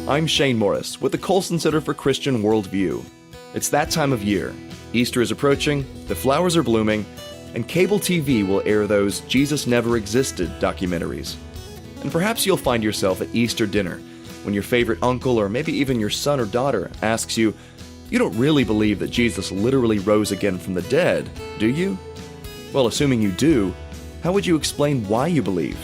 I'm Shane Morris with the Colson Center for Christian Worldview. It's that time of year. Easter is approaching, the flowers are blooming, and cable TV will air those Jesus Never Existed documentaries. And perhaps you'll find yourself at Easter dinner when your favorite uncle or maybe even your son or daughter asks you, "You don't really believe that Jesus literally rose again from the dead, do you?" Well, assuming you do, how would you explain why you believe?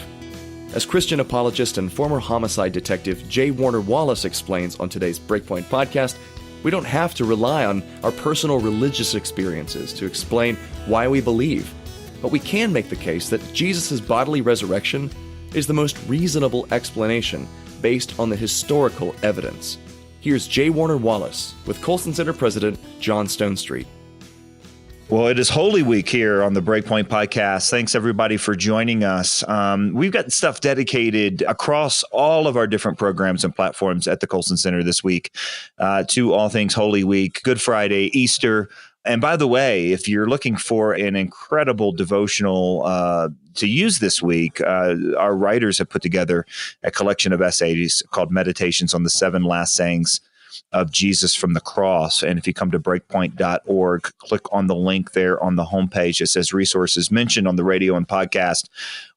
As Christian apologist and former homicide detective J. Warner Wallace explains on today's BreakPoint Podcast, we don't have to rely on our personal religious experiences to explain why we believe, but we can make the case that Jesus' bodily resurrection is the most reasonable explanation based on the historical evidence. Here's J. Warner Wallace with Colson Center President John Stonestreet. Well, it is Holy Week here on the BreakPoint Podcast. Thanks, everybody, for joining us. We've got stuff dedicated across all of our different programs and platforms at the Colson Center this week to all things Holy Week, Good Friday, Easter. And by the way, if you're looking for an incredible devotional to use this week, our writers have put together a collection of essays called Meditations on the Seven Last Sayings of Jesus from the Cross. And if you come to breakpoint.org, click on the link there on the homepage. It says resources mentioned on the radio and podcast.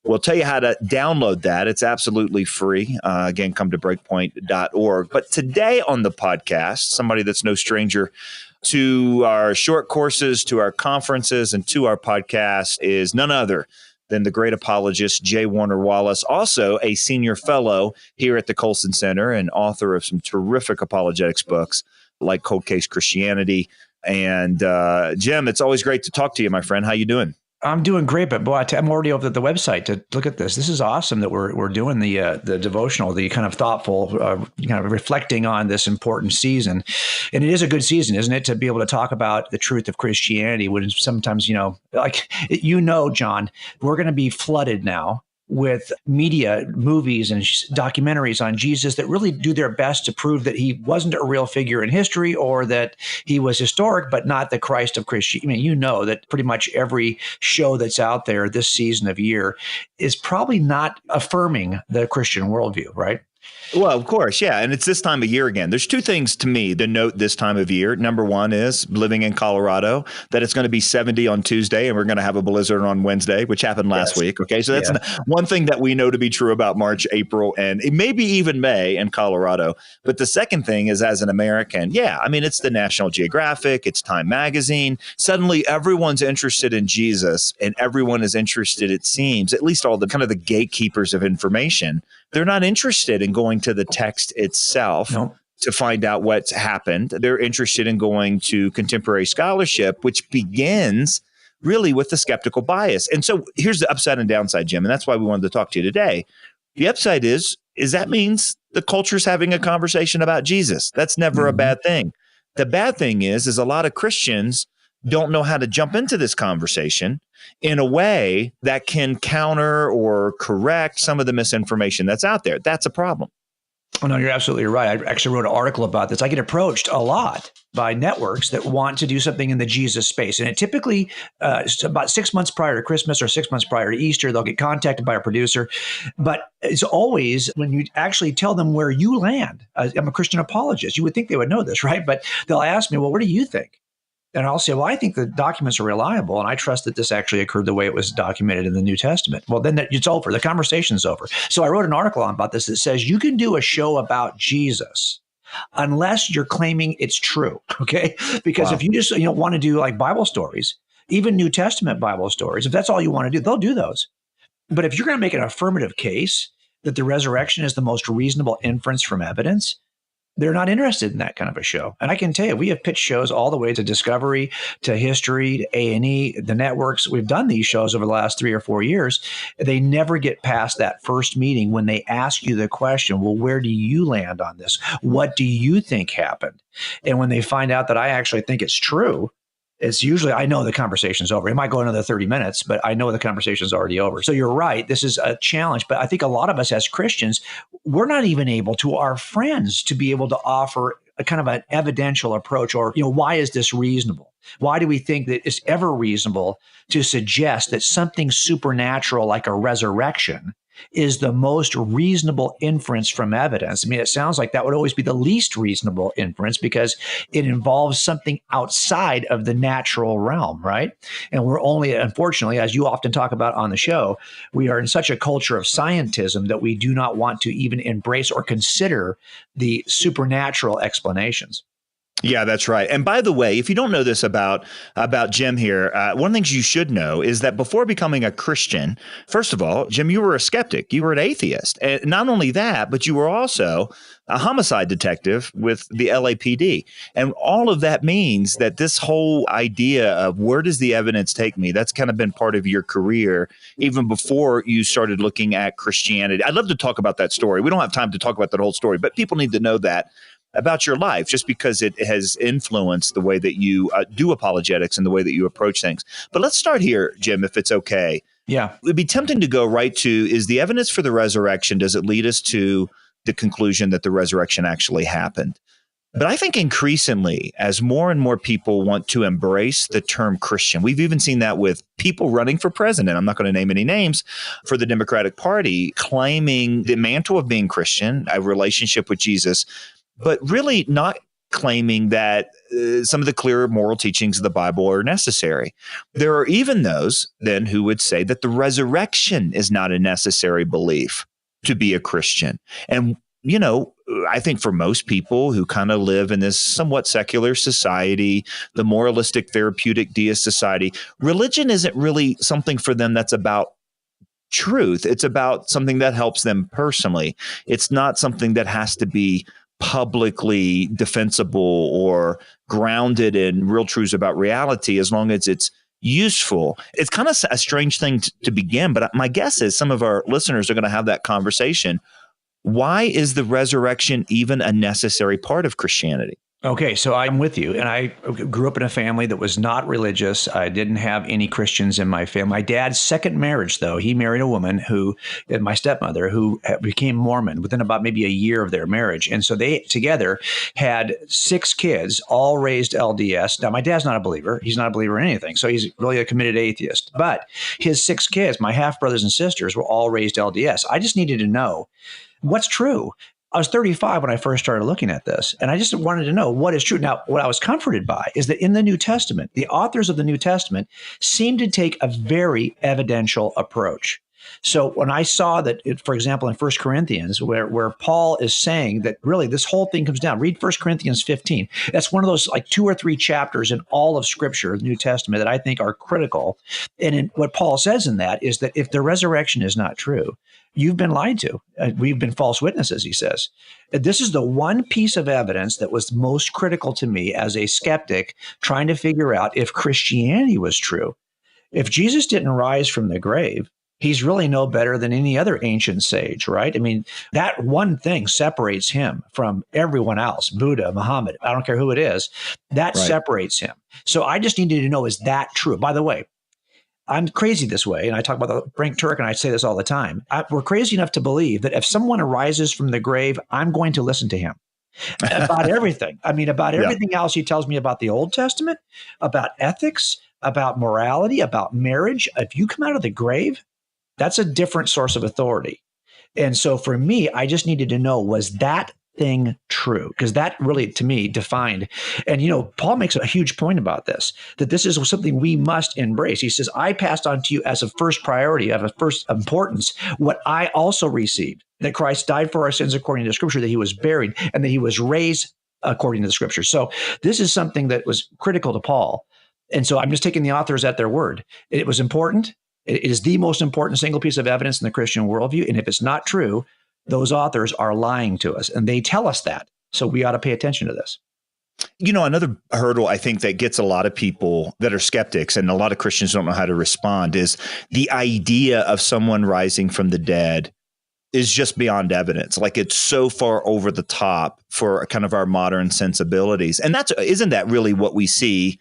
We'll tell you how to download that. It's absolutely free. Again, come to breakpoint.org. But today on the podcast, somebody that's no stranger to our short courses, to our conferences, and to our podcast is none other than the great apologist, J. Warner Wallace, also a senior fellow here at the Colson Center and author of some terrific apologetics books like Cold Case Christianity. And Jim, it's always great to talk to you, my friend. How you doing? I'm doing great, but boy, I'm already over at the website to look at this. This is awesome that we're doing the devotional, the kind of thoughtful, kind of reflecting on this important season. And it is a good season, isn't it, to be able to talk about the truth of Christianity when sometimes, John, we're going to be flooded now with media, movies, and documentaries on Jesus that really do their best to prove that he wasn't a real figure in history or that he was historic, but not the Christ of Christianity. I mean, you know that pretty much every show that's out there this season of year is probably not affirming the Christian worldview, right? Well, of course, yeah. And it's this time of year again. There's two things to me to note this time of year. Number one is living in Colorado, that it's going to be 70 on Tuesday and we're going to have a blizzard on Wednesday, which happened last week. Okay, so that's one thing that we know to be true about March, April, and maybe even May in Colorado. But the second thing is, as an American, it's the National Geographic, it's Time Magazine. Suddenly everyone's interested in Jesus and everyone is interested, it seems, at least all the kind of the gatekeepers of information. They're not interested in going to the text itself to find out what's happened. They're interested in going to contemporary scholarship, which begins really with the skeptical bias. And so here's the upside and downside, Jim, and that's why we wanted to talk to you today. The upside is that means the culture's having a conversation about Jesus. That's never a bad thing. The bad thing is a lot of Christians don't know how to jump into this conversation in a way that can counter or correct some of the misinformation that's out there. That's a problem. Oh, no, you're absolutely right. I actually wrote an article about this. I get approached a lot by networks that want to do something in the Jesus space. And it typically, about 6 months prior to Christmas or 6 months prior to Easter, they'll get contacted by a producer. But it's always when you actually tell them where you land. I'm a Christian apologist. You would think they would know this, right? But they'll ask me, well, what do you think? And I'll say, well, I think the documents are reliable, and I trust that this actually occurred the way it was documented in the New Testament. Well, then it's over. The conversation's over. So I wrote an article about this that says you can do a show about Jesus unless you're claiming it's true, okay? Because if you just want to do like Bible stories, even New Testament Bible stories, if that's all you want to do, they'll do those. But if you're going to make an affirmative case that the resurrection is the most reasonable inference from evidence, they're not interested in that kind of a show. And I can tell you, we have pitched shows all the way to Discovery, to History, to A&E, the networks. We've done these shows over the last 3 or 4 years. They never get past that first meeting when they ask you the question, well, where do you land on this? What do you think happened? And when they find out that I actually think it's true, it's usually, I know the conversation's over. It might go another 30 minutes, but I know the conversation's already over. So you're right. This is a challenge. But I think a lot of us as Christians, we're not even able to our friends to be able to offer a kind of an evidential approach or, why is this reasonable? Why do we think that it's ever reasonable to suggest that something supernatural like a resurrection is the most reasonable inference from evidence. I mean, it sounds like that would always be the least reasonable inference because it involves something outside of the natural realm, right? And we're only, unfortunately, as you often talk about on the show, we are in such a culture of scientism that we do not want to even embrace or consider the supernatural explanations. Yeah, that's right. And by the way, if you don't know this about Jim here, one of the things you should know is that before becoming a Christian, first of all, Jim, you were a skeptic. You were an atheist. And not only that, but you were also a homicide detective with the LAPD. And all of that means that this whole idea of where does the evidence take me, that's kind of been part of your career even before you started looking at Christianity. I'd love to talk about that story. We don't have time to talk about that whole story, but people need to know that about your life, just because it has influenced the way that you do apologetics and the way that you approach things. But let's start here, Jim, if it's okay. Yeah. It would be tempting to go right to, is the evidence for the resurrection, does it lead us to the conclusion that the resurrection actually happened? But I think increasingly, as more and more people want to embrace the term Christian, we've even seen that with people running for president. I'm not going to name any names for the Democratic Party, claiming the mantle of being Christian, a relationship with Jesus, but really not claiming that some of the clearer moral teachings of the Bible are necessary. There are even those then who would say that the resurrection is not a necessary belief to be a Christian. And, you know, I think for most people who kind of live in this somewhat secular society, the moralistic, therapeutic, deist society, religion isn't really something for them that's about truth. It's about something that helps them personally. It's not something that has to be publicly defensible or grounded in real truths about reality, as long as it's useful. It's kind of a strange thing to begin, but my guess is some of our listeners are going to have that conversation. Why is the resurrection even a necessary part of Christianity? Okay, so I'm with you. And I grew up in a family that was not religious. I didn't have any Christians in my family. My dad's second marriage, though, he married a woman my stepmother, who became Mormon within about maybe a year of their marriage. And so they together had 6 kids, all raised LDS. Now, my dad's not a believer. He's not a believer in anything. So he's really a committed atheist. But his 6 kids, my half brothers and sisters, were all raised LDS. I just needed to know what's true. I was 35 when I first started looking at this, and I just wanted to know what is true. Now, what I was comforted by is that in the New Testament, the authors of the New Testament seem to take a very evidential approach. So when I saw that, for example, in 1 Corinthians, where Paul is saying that really this whole thing comes down, read 1 Corinthians 15. That's one of those like 2 or 3 chapters in all of Scripture, the New Testament, that I think are critical. And what Paul says in that is that if the resurrection is not true, you've been lied to. We've been false witnesses, he says. This is the one piece of evidence that was most critical to me as a skeptic trying to figure out if Christianity was true. If Jesus didn't rise from the grave, he's really no better than any other ancient sage, right? I mean, that one thing separates him from everyone else, Buddha, Muhammad, I don't care who it is, that right. separates him. So I just needed to know, is that true? By the way, I'm crazy this way, and I talk about the Frank Turek, and I say this all the time. We're crazy enough to believe that if someone arises from the grave, I'm going to listen to him about everything. I mean, about everything else he tells me about the Old Testament, about ethics, about morality, about marriage. If you come out of the grave, that's a different source of authority. And so for me, I just needed to know, was that thing true? Because that really, to me, defined. And, you know, Paul makes a huge point about this, that this is something we must embrace. He says, I passed on to you as a first priority, of a first importance, what I also received, that Christ died for our sins according to the Scripture, that he was buried, and that he was raised according to the Scripture. So this is something that was critical to Paul. And so I'm just taking the authors at their word. It was important. It is the most important single piece of evidence in the Christian worldview. And if it's not true, those authors are lying to us, and they tell us that. So we ought to pay attention to this. You know, another hurdle I think that gets a lot of people that are skeptics, and a lot of Christians don't know how to respond, is the idea of someone rising from the dead is just beyond evidence. Like, it's so far over the top for kind of our modern sensibilities. And isn't that really what we see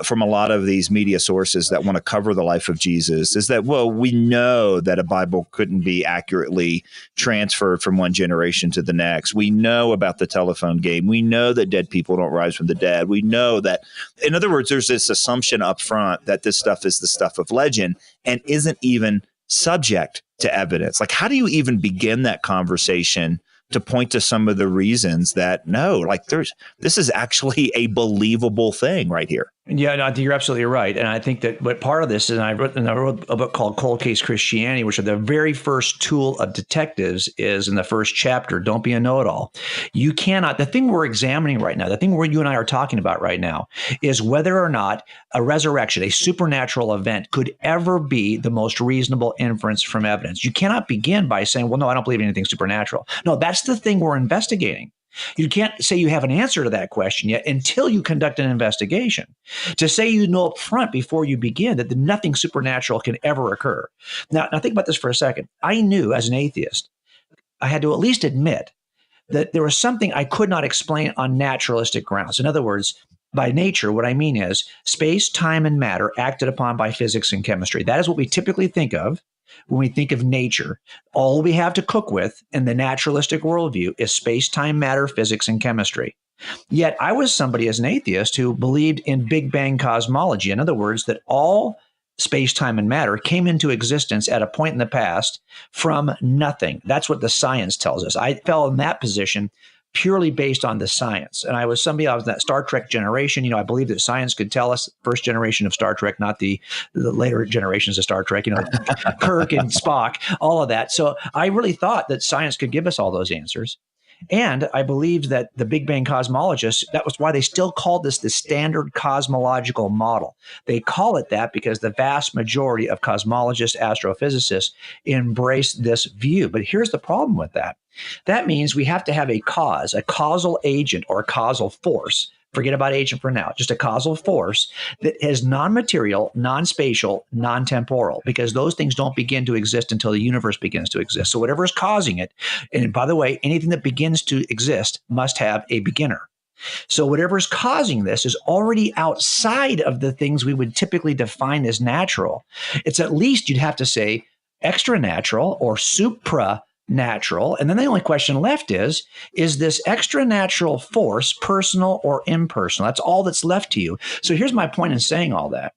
from a lot of these media sources that want to cover the life of Jesus, is that, well, we know that a Bible couldn't be accurately transferred from one generation to the next. We know about the telephone game. We know that dead people don't rise from the dead. We know that, in other words, there's this assumption up front that this stuff is the stuff of legend and isn't even subject to evidence? Like, how do you even begin that conversation to point to some of the reasons that this is actually a believable thing right here? Yeah, no, I think you're absolutely right. And I think that what part of this is, I wrote a book called Cold Case Christianity, which are the very first tool of detectives is in the first chapter, don't be a know-it-all. You cannot, the thing we're examining right now, the thing you and I are talking about right now is whether or not a resurrection, a supernatural event could ever be the most reasonable inference from evidence. You cannot begin by saying, well, no, I don't believe in anything supernatural. No, that's the thing we're investigating. You can't say you have an answer to that question yet until you conduct an investigation. To say you know up front before you begin that nothing supernatural can ever occur. Now think about this for a second. I knew as an atheist, I had to at least admit that there was something I could not explain on naturalistic grounds. In other words, by nature, what I mean is space, time, and matter acted upon by physics and chemistry. That is what we typically think of when we think of nature. All we have to cook with in the naturalistic worldview is space, time, matter, physics, and chemistry. Yet I was somebody as an atheist who believed in Big Bang cosmology. In other words, that all space, time, and matter came into existence at a point in the past from nothing. That's what the science tells us. I fell in that position purely based on the science. And I was in that Star Trek generation. I believe that science could tell us, first generation of Star Trek, not the later generations of Star Trek, Kirk and Spock, all of that. So I really thought that science could give us all those answers. And I believed that the Big Bang cosmologists, that was why they still called this the standard cosmological model. They call it that because the vast majority of cosmologists, astrophysicists embrace this view. But here's the problem with that. That means we have to have a cause, a causal agent or a causal force. Forget about agent for now, just a causal force that is non-material, non-spatial, non-temporal, because those things don't begin to exist until the universe begins to exist. So whatever is causing it, and by the way, anything that begins to exist must have a beginner. So whatever is causing this is already outside of the things we would typically define as natural. It's at least, you'd have to say, extra natural or supra natural. And then the only question left is this extra natural force personal or impersonal? That's all that's left to you. So here's my point in saying all that.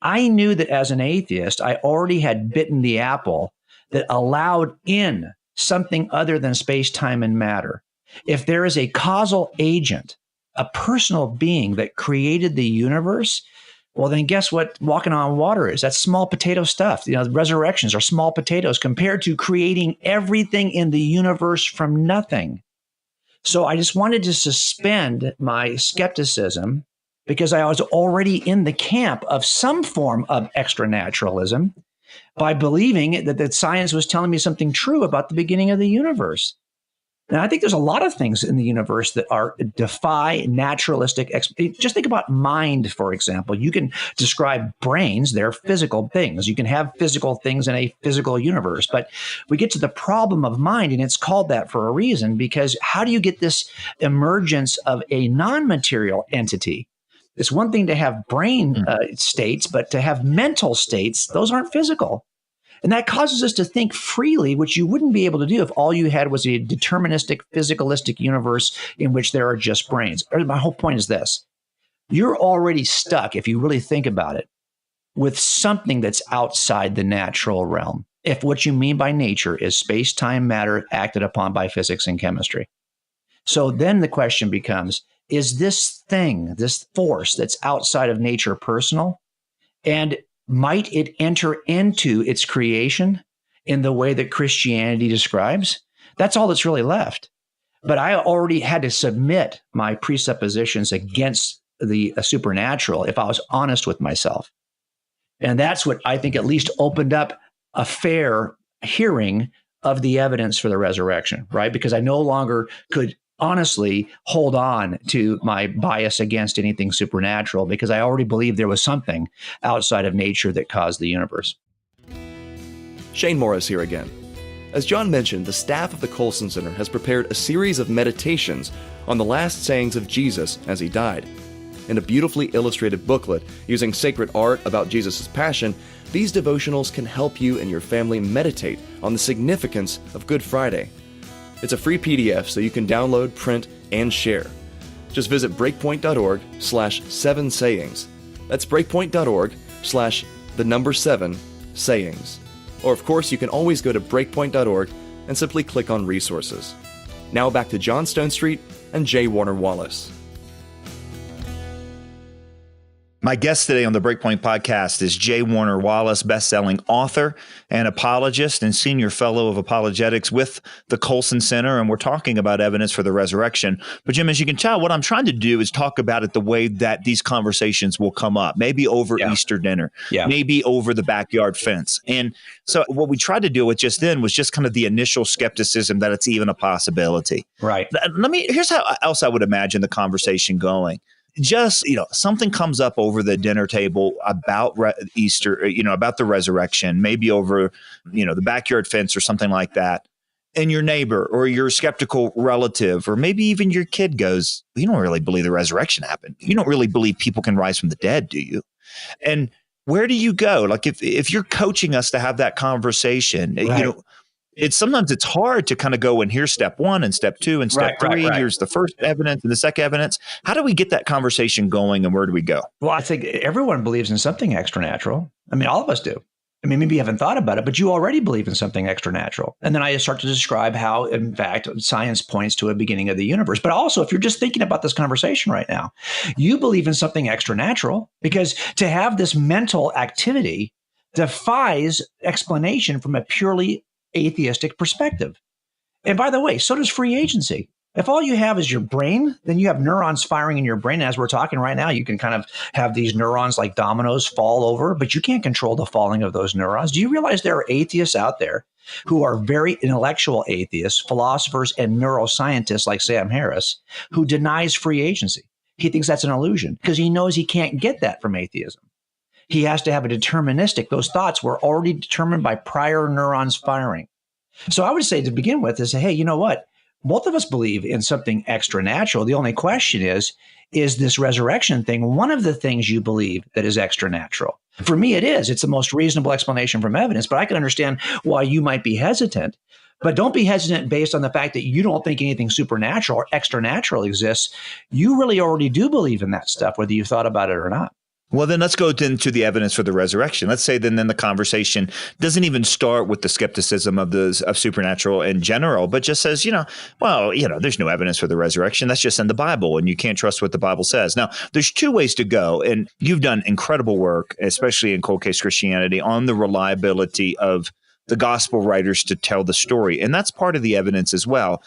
I knew that as an atheist, I already had bitten the apple that allowed in something other than space, time, and matter. If there is a causal agent, a personal being that created the universe, well, then guess what walking on water is? That's small potato stuff. The resurrections are small potatoes compared to creating everything in the universe from nothing. So I just wanted to suspend my skepticism because I was already in the camp of some form of extranaturalism by believing that the science was telling me something true about the beginning of the universe. Now, I think there's a lot of things in the universe that defy naturalistic. Just think about mind, for example. You can describe brains, they're physical things. You can have physical things in a physical universe. But we get to the problem of mind, and it's called that for a reason, because how do you get this emergence of a non-material entity? It's one thing to have brain states, but to have mental states, those aren't physical. And that causes us to think freely, which you wouldn't be able to do if all you had was a deterministic, physicalistic universe in which there are just brains. My whole point is this. You're already stuck, if you really think about it, with something that's outside the natural realm. If what you mean by nature is space, time, matter acted upon by physics and chemistry. So then the question becomes, is this thing, this force that's outside of nature personal? And might it enter into its creation in the way that Christianity describes? That's all that's really left. But I already had to submit my presuppositions against the supernatural if I was honest with myself. And that's what I think at least opened up a fair hearing of the evidence for the resurrection, right? Because I no longer could honestly hold on to my bias against anything supernatural because I already believed there was something outside of nature that caused the universe. Shane Morris here again. As John mentioned, the staff of the Colson Center has prepared a series of meditations on the last sayings of Jesus as he died. In a beautifully illustrated booklet using sacred art about Jesus' passion, these devotionals can help you and your family meditate on the significance of Good Friday. It's a free PDF so you can download, print, and share. Just visit breakpoint.org/7sayings. That's breakpoint.org/7sayings. Or, of course, you can always go to breakpoint.org and simply click on Resources. Now back to John Stonestreet and J. Warner Wallace. My guest today on the BreakPoint Podcast is J. Warner Wallace, best-selling author and apologist and senior fellow of apologetics with the Colson Center, and we're talking about evidence for the resurrection. But Jim, as you can tell, what I'm trying to do is talk about it the way that these conversations will come up, maybe over Easter dinner, maybe over the backyard fence. And so what we tried to deal with just then was just kind of the initial skepticism that it's even a possibility. Right. Here's how else I would imagine the conversation going. Just, something comes up over the dinner table about Easter, about the resurrection, maybe over, the backyard fence or something like that. And your neighbor or your skeptical relative, or maybe even your kid goes, you don't really believe the resurrection happened. You don't really believe people can rise from the dead, do you? And where do you go? Like if you're coaching us to have that conversation, right. Sometimes it's hard to kind of go and here's step one and step two and step three. Right. Here's the first evidence and the second evidence. How do we get that conversation going and where do we go? Well, I think everyone believes in something extranatural. I mean, all of us do. I mean, maybe you haven't thought about it, but you already believe in something extranatural. And then I start to describe how, in fact, science points to a beginning of the universe. But also, if you're just thinking about this conversation right now, you believe in something extranatural because to have this mental activity defies explanation from a purely atheistic perspective. And by the way, so does free agency. If all you have is your brain, then you have neurons firing in your brain. As we're talking right now, you can kind of have these neurons like dominoes fall over, but you can't control the falling of those neurons. Do you realize there are atheists out there who are very intellectual atheists, philosophers and neuroscientists like Sam Harris, who denies free agency? He thinks that's an illusion because he knows he can't get that from atheism. He has to have a deterministic. Those thoughts were already determined by prior neurons firing. So I would say to begin with is, hey, you know what? Both of us believe in something extranatural. The only question is this resurrection thing one of the things you believe that is extranatural? For me, it is. It's the most reasonable explanation from evidence, but I can understand why you might be hesitant. But don't be hesitant based on the fact that you don't think anything supernatural or extranatural exists. You really already do believe in that stuff, whether you've thought about it or not. Well, then let's go into the evidence for the resurrection. Let's say then the conversation doesn't even start with the skepticism of supernatural in general, but just says, there's no evidence for the resurrection. That's just in the Bible, and you can't trust what the Bible says. Now, there's two ways to go, and you've done incredible work, especially in cold case Christianity, on the reliability of the gospel writers to tell the story, and that's part of the evidence as well.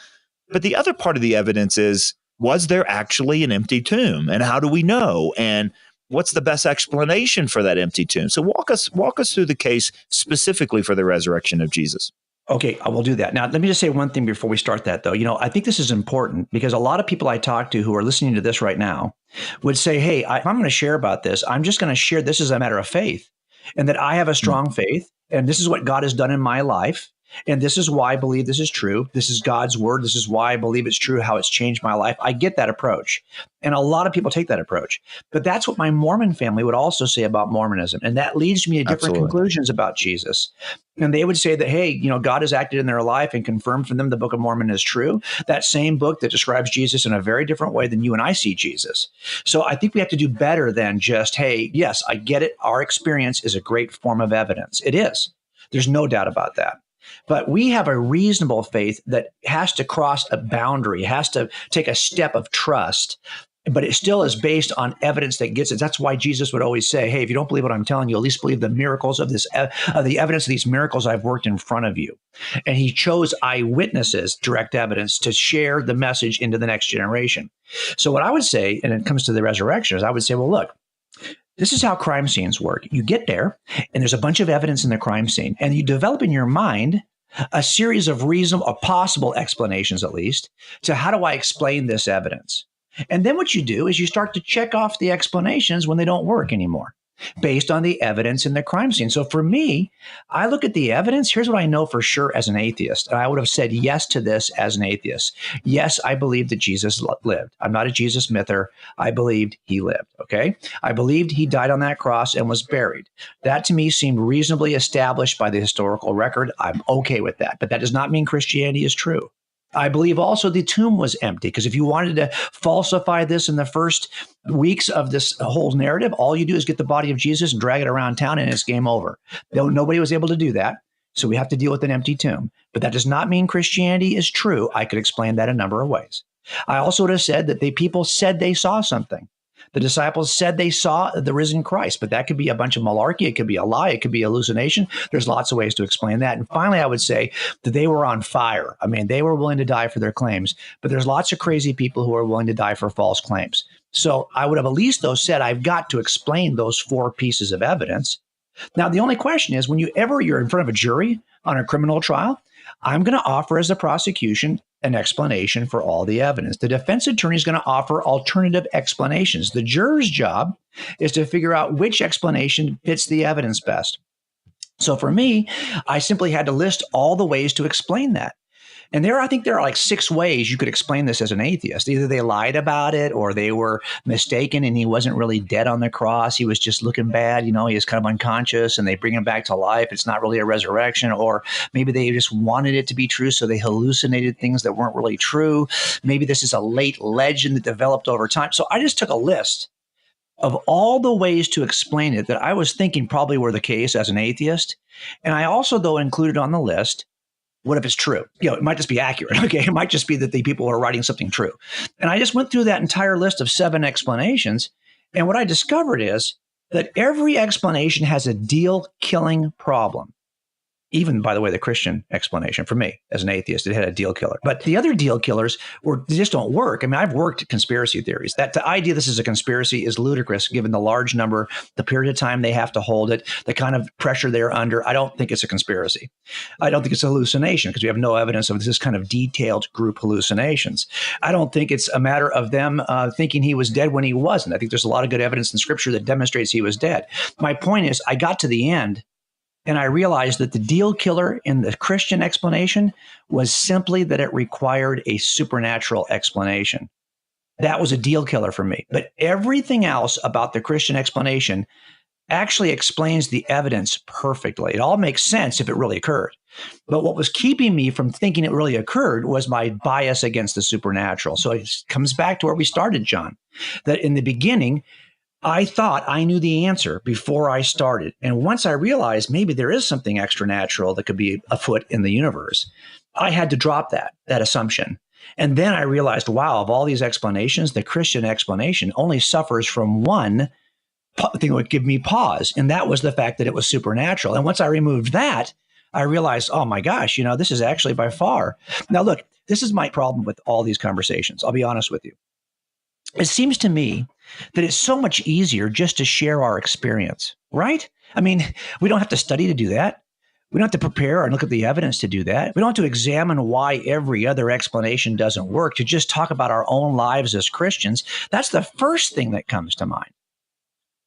But the other part of the evidence is, was there actually an empty tomb, and how do we know? And what's the best explanation for that empty tomb? So walk us through the case specifically for the resurrection of Jesus. Okay, I will do that. Now, let me just say one thing before we start that, though. I think this is important because a lot of people I talk to who are listening to this right now would say, hey, if I'm going to share about this, I'm just going to share this as a matter of faith and that I have a strong faith and this is what God has done in my life. And this is why I believe this is true. This is God's word. This is why I believe it's true, how it's changed my life. I get that approach. And a lot of people take that approach. But that's what my Mormon family would also say about Mormonism. And that leads me to different conclusions about Jesus. And they would say that, hey, God has acted in their life and confirmed for them the Book of Mormon is true. That same book that describes Jesus in a very different way than you and I see Jesus. So I think we have to do better than just, hey, yes, I get it. Our experience is a great form of evidence. It is. There's no doubt about that. But we have a reasonable faith that has to cross a boundary, has to take a step of trust, but it still is based on evidence that gets it. That's why Jesus would always say, hey, if you don't believe what I'm telling you, at least believe the miracles of the evidence of these miracles I've worked in front of you. And he chose eyewitnesses, direct evidence, to share the message into the next generation. So what I would say, and it comes to the resurrection, is I would say, well, look, this is how crime scenes work. You get there, and there's a bunch of evidence in the crime scene, and you develop in your mind a series of reasonable or possible explanations, at least, to how do I explain this evidence? And then what you do is you start to check off the explanations when they don't work anymore, based on the evidence in the crime scene. So for me, I look at the evidence. Here's what I know for sure as an atheist. And I would have said yes to this as an atheist. Yes, I believe that Jesus lived. I'm not a Jesus myther. I believed he lived. Okay. I believed he died on that cross and was buried. That to me seemed reasonably established by the historical record. I'm okay with that. But that does not mean Christianity is true. I believe also the tomb was empty, because if you wanted to falsify this in the first weeks of this whole narrative, all you do is get the body of Jesus and drag it around town and it's game over. Nobody was able to do that. So we have to deal with an empty tomb. But that does not mean Christianity is true. I could explain that a number of ways. I also would have said that the people said they saw something. The disciples said they saw the risen Christ, but that could be a bunch of malarkey. It could be a lie. It could be hallucination. There's lots of ways to explain that. And finally, I would say that they were on fire. I mean, they were willing to die for their claims, but there's lots of crazy people who are willing to die for false claims. So I would have at least though said, I've got to explain those 4 pieces of evidence. Now, the only question is whenever you're in front of a jury on a criminal trial, I'm going to offer as a prosecution an explanation for all the evidence. The defense attorney is going to offer alternative explanations. The juror's job is to figure out which explanation fits the evidence best. So for me, I simply had to list all the ways to explain that. And I think there are like 6 ways you could explain this as an atheist. Either they lied about it, or they were mistaken and he wasn't really dead on the cross. He was just looking bad. He was kind of unconscious and they bring him back to life. It's not really a resurrection. Or maybe they just wanted it to be true, so they hallucinated things that weren't really true. Maybe this is a late legend that developed over time. So I just took a list of all the ways to explain it that I was thinking probably were the case as an atheist. And I also, though, included on the list, what if it's true? It might just be accurate. Okay. It might just be that the people are writing something true. And I just went through that entire list of 7 explanations. And what I discovered is that every explanation has a deal-killing problem. Even, by the way, the Christian explanation for me as an atheist, it had a deal killer. But the other deal killers they just don't work. I mean, I've worked conspiracy theories. That the idea this is a conspiracy is ludicrous given the large number, the period of time they have to hold it, the kind of pressure they're under. I don't think it's a conspiracy. I don't think it's a hallucination because we have no evidence of this kind of detailed group hallucinations. I don't think it's a matter of them thinking he was dead when he wasn't. I think there's a lot of good evidence in Scripture that demonstrates he was dead. My point is, I got to the end and I realized that the deal killer in the Christian explanation was simply that it required a supernatural explanation. That was a deal killer for me. But everything else about the Christian explanation actually explains the evidence perfectly. It all makes sense if it really occurred. But what was keeping me from thinking it really occurred was my bias against the supernatural. So it comes back to where we started, John, that in the beginning, I thought I knew the answer before I started. And once I realized maybe there is something extranatural that could be afoot in the universe, I had to drop that assumption. And then I realized, wow, of all these explanations, the Christian explanation only suffers from one thing that would give me pause. And that was the fact that it was supernatural. And once I removed that, I realized, oh my gosh, this is actually by far. Now, look, this is my problem with all these conversations. I'll be honest with you. It seems to me that it's so much easier just to share our experience, right? I mean, we don't have to study to do that. We don't have to prepare and look at the evidence to do that. We don't have to examine why every other explanation doesn't work, to just talk about our own lives as Christians. That's the first thing that comes to mind.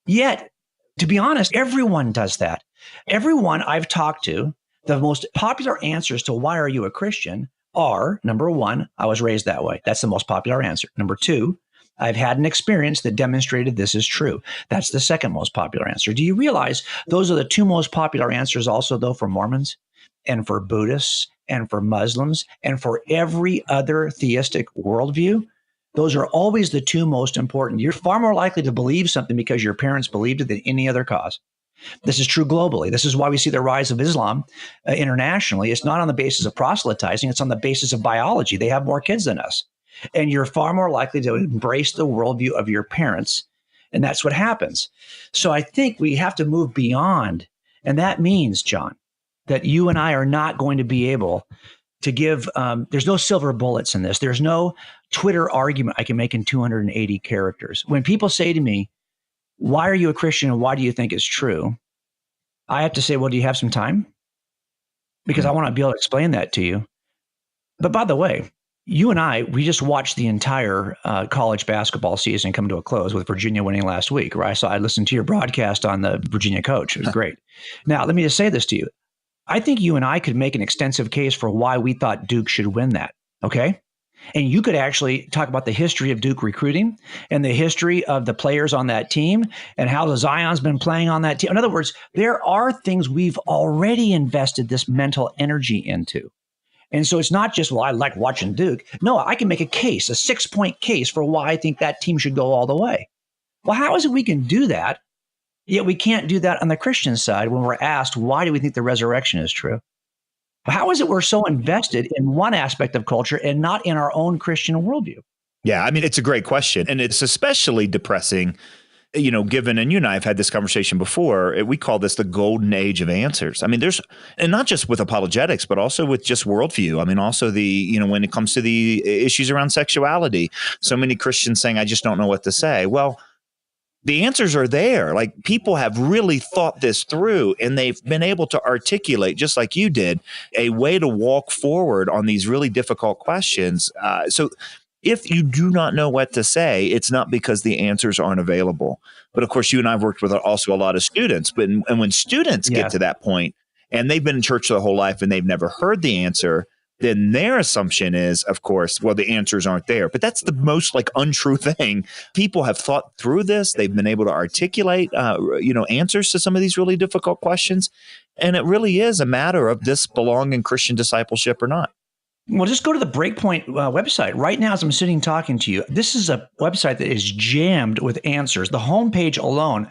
Yet, to be honest, everyone does that. Everyone I've talked to, the most popular answers to why are you a Christian are, number 1, I was raised that way. That's the most popular answer. Number 2, I've had an experience that demonstrated this is true. That's the second most popular answer. Do you realize those are the 2 most popular answers also, though, for Mormons and for Buddhists and for Muslims and for every other theistic worldview? Those are always the 2 most important. You're far more likely to believe something because your parents believed it than any other cause. This is true globally. This is why we see the rise of Islam internationally. It's not on the basis of proselytizing. It's on the basis of biology. They have more kids than us. And you're far more likely to embrace the worldview of your parents. And that's what happens. So I think we have to move beyond. And that means, John, that you and I are not going to be able to give, there's no silver bullets in this. There's no Twitter argument I can make in 280 characters. When people say to me, why are you a Christian and why do you think it's true? I have to say, well, do you have some time? Because I want to be able to explain that to you. But by the way, you and I, we just watched the entire college basketball season come to a close with Virginia winning last week, right? So I listened to your broadcast on the Virginia coach. It was great. Now, let me just say this to you. I think you and I could make an extensive case for why we thought Duke should win that, okay? And you could actually talk about the history of Duke recruiting and the history of the players on that team and how the Zion's been playing on that team. In other words, there are things we've already invested this mental energy into. And so it's not just, well, I like watching Duke. No, I can make a case, a 6-point case for why I think that team should go all the way. Well, how is it we can do that, yet we can't do that on the Christian side when we're asked, why do we think the resurrection is true? How is it we're so invested in one aspect of culture and not in our own Christian worldview? Yeah, I mean, it's a great question. And it's especially depressing, given, and you and I have had this conversation before, we call this the golden age of answers. I mean, and not just with apologetics, but also with just worldview. I mean, also when it comes to the issues around sexuality, so many Christians saying, I just don't know what to say. Well, the answers are there. Like, people have really thought this through, and they've been able to articulate, just like you did, a way to walk forward on these really difficult questions. So if you do not know what to say, it's not because the answers aren't available. But of course, you and I have worked with also a lot of students. And when students get to that point and they've been in church their whole life and they've never heard the answer, then their assumption is, of course, well, the answers aren't there. But that's the most untrue thing. People have thought through this. They've been able to articulate, answers to some of these really difficult questions. And it really is a matter of this belong in Christian discipleship or not. Well, just go to the BreakPoint website. Right now, as I'm sitting talking to you, this is a website that is jammed with answers. The homepage alone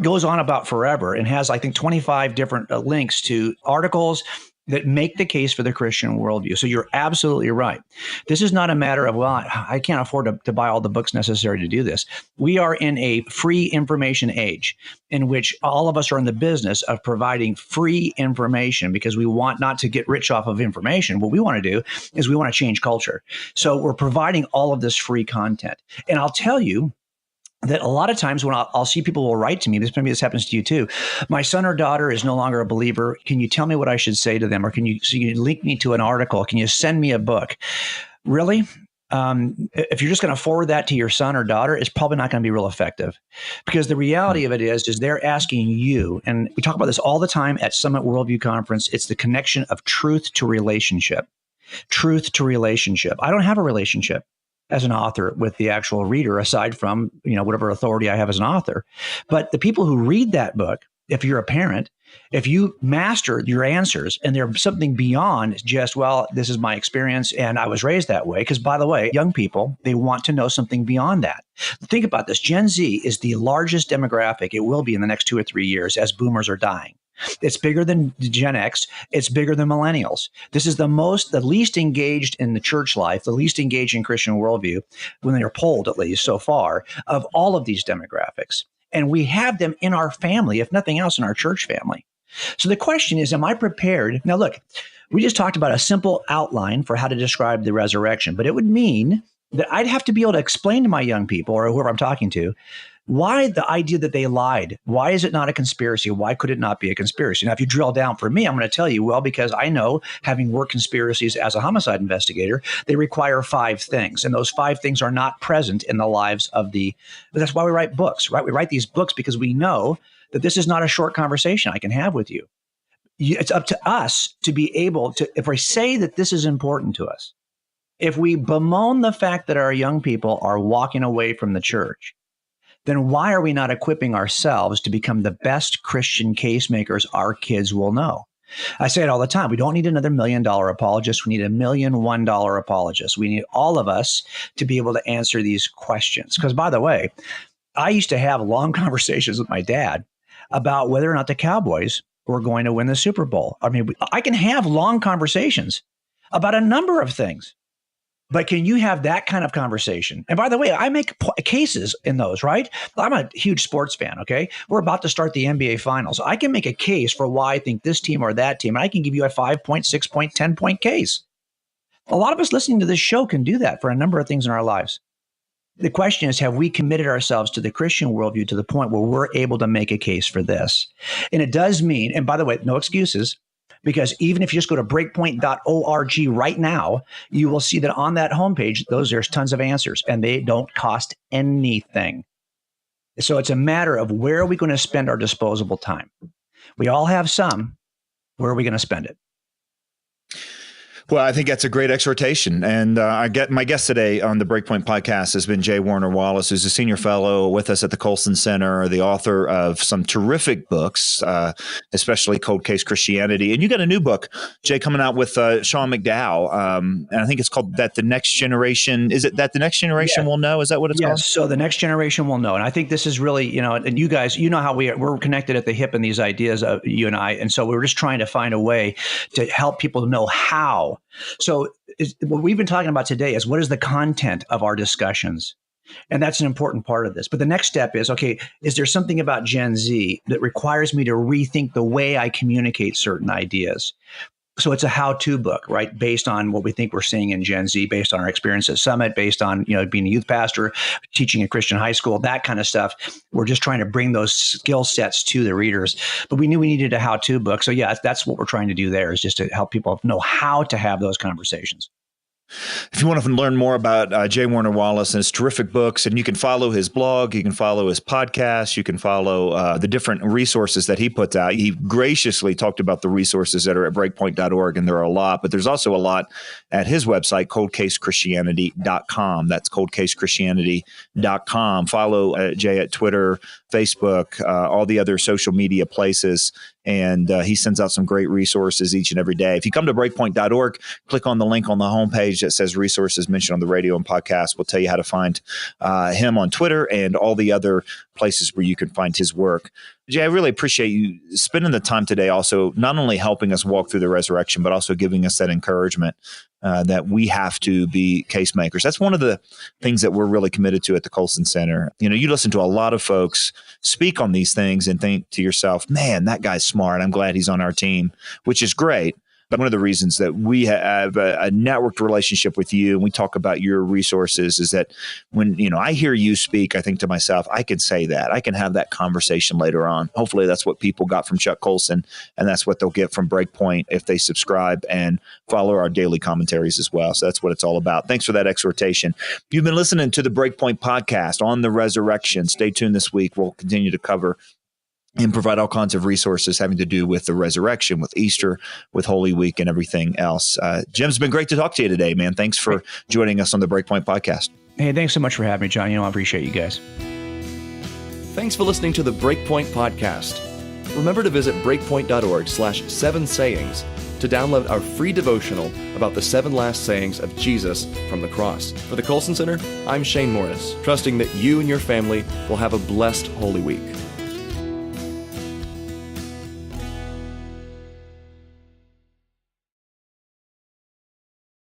goes on about forever and has, I think, 25 different links to articles that make the case for the Christian worldview. So you're absolutely right. This is not a matter of, well, I can't afford to buy all the books necessary to do this. We are in a free information age in which all of us are in the business of providing free information because we want not to get rich off of information. What we want to do is we want to change culture. So we're providing all of this free content. And I'll tell you that a lot of times when I'll see people will write to me, maybe this happens to you too. My son or daughter is no longer a believer. Can you tell me what I should say to them? Or can you link me to an article? Can you send me a book? Really? If you're just going to forward that to your son or daughter, it's probably not going to be real effective, because the reality of it is they're asking you, and we talk about this all the time at Summit Worldview Conference. It's the connection of truth to relationship. Truth to relationship. I don't have a relationship as an author with the actual reader, aside from, whatever authority I have as an author. But the people who read that book, if you're a parent, if you master your answers and there's something beyond just, well, this is my experience and I was raised that way. Because by the way, young people, they want to know something beyond that. Think about this. Gen Z is the largest demographic it will be in the next 2 or 3 years as boomers are dying. It's bigger than Gen X. It's bigger than millennials. This is the least engaged in the church life, the least engaged in Christian worldview, when they're polled, at least so far, of all of these demographics. And we have them in our family, if nothing else, in our church family. So the question is, am I prepared? Now, look, we just talked about a simple outline for how to describe the resurrection, but it would mean that I'd have to be able to explain to my young people or whoever I'm talking to, why the idea that they lied? Why is it not a conspiracy? Why could it not be a conspiracy? Now, if you drill down for me, I'm going to tell you, well, because I know, having worked conspiracies as a homicide investigator, they require 5 things. And those 5 things are not present in the lives of but that's why we write books, right? We write these books because we know that this is not a short conversation I can have with you. It's up to us to be able to, if we say that this is important to us, if we bemoan the fact that our young people are walking away from the church, then why are we not equipping ourselves to become the best Christian case makers our kids will know? I say it all the time. We don't need another $1 million apologist. We need $1 million $1 apologists. We need all of us to be able to answer these questions. Because, by the way, I used to have long conversations with my dad about whether or not the Cowboys were going to win the Super Bowl. I mean, I can have long conversations about a number of things. But can you have that kind of conversation? And by the way, I make cases in those, right? I'm a huge sports fan, okay? We're about to start the NBA Finals. I can make a case for why I think this team or that team, and I can give you a 5-point, 6-point, 10-point case. A lot of us listening to this show can do that for a number of things in our lives. The question is, have we committed ourselves to the Christian worldview to the point where we're able to make a case for this? And it does mean, and by the way, no excuses, because even if you just go to breakpoint.org right now, you will see that on that homepage, there's tons of answers and they don't cost anything. So it's a matter of, where are we going to spend our disposable time? We all have some. Where are we going to spend it? Well, I think that's a great exhortation. And my guest today on the BreakPoint podcast has been J. Warner Wallace, who's a senior fellow with us at the Colson Center, the author of some terrific books, especially Cold Case Christianity. And you got a new book, Jay, coming out with Sean McDowell. And I think it's called That the Next Generation. Is it That the Next Generation Will Know? Is that what it's called? Yes. So the next generation will know. And I think this is really, and you guys, you know how we're connected at the hip in these ideas, you and I. And so we're just trying to find a way to help people know how. So what we've been talking about today is what is the content of our discussions? And that's an important part of this. But the next step is, okay, is there something about Gen Z that requires me to rethink the way I communicate certain ideas? So it's a how-to book, right? Based on what we think we're seeing in Gen Z, based on our experience at Summit, based on, being a youth pastor, teaching in Christian high school, that kind of stuff. We're just trying to bring those skill sets to the readers. But we knew we needed a how-to book. So yeah, that's what we're trying to do there, is just to help people know how to have those conversations. If you want to learn more about J. Warner Wallace and his terrific books, and you can follow his blog, you can follow his podcast, you can follow the different resources that he puts out. He graciously talked about the resources that are at breakpoint.org, and there are a lot, but there's also a lot at his website, coldcasechristianity.com. That's coldcasechristianity.com. Follow Jay at Twitter, Facebook, all the other social media places. And he sends out some great resources each and every day. If you come to breakpoint.org, click on the link on the homepage that says resources mentioned on the radio and podcast. We'll tell you how to find him on Twitter and all the other places where you can find his work. Jay, I really appreciate you spending the time today, also not only helping us walk through the resurrection, but also giving us that encouragement that we have to be case makers. That's one of the things that we're really committed to at the Colson Center. You listen to a lot of folks speak on these things and think to yourself, man, that guy's smart. I'm glad he's on our team, which is great. But one of the reasons that we have a networked relationship with you and we talk about your resources is that when, I hear you speak, I think to myself, I can say that. I can have that conversation later on. Hopefully that's what people got from Chuck Colson, and that's what they'll get from BreakPoint if they subscribe and follow our daily commentaries as well. So that's what it's all about. Thanks for that exhortation. You've been listening to the BreakPoint podcast on the resurrection. Stay tuned this week. We'll continue to cover and provide all kinds of resources having to do with the resurrection, with Easter, with Holy Week, and everything else. Jim, it's been great to talk to you today, man. Thanks for joining us on the BreakPoint podcast. Hey, thanks so much for having me, John. I appreciate you guys. Thanks for listening to the BreakPoint podcast. Remember to visit breakpoint.org/7sayings to download our free devotional about the 7 last sayings of Jesus from the cross. For the Colson Center, I'm Shane Morris, trusting that you and your family will have a blessed Holy Week.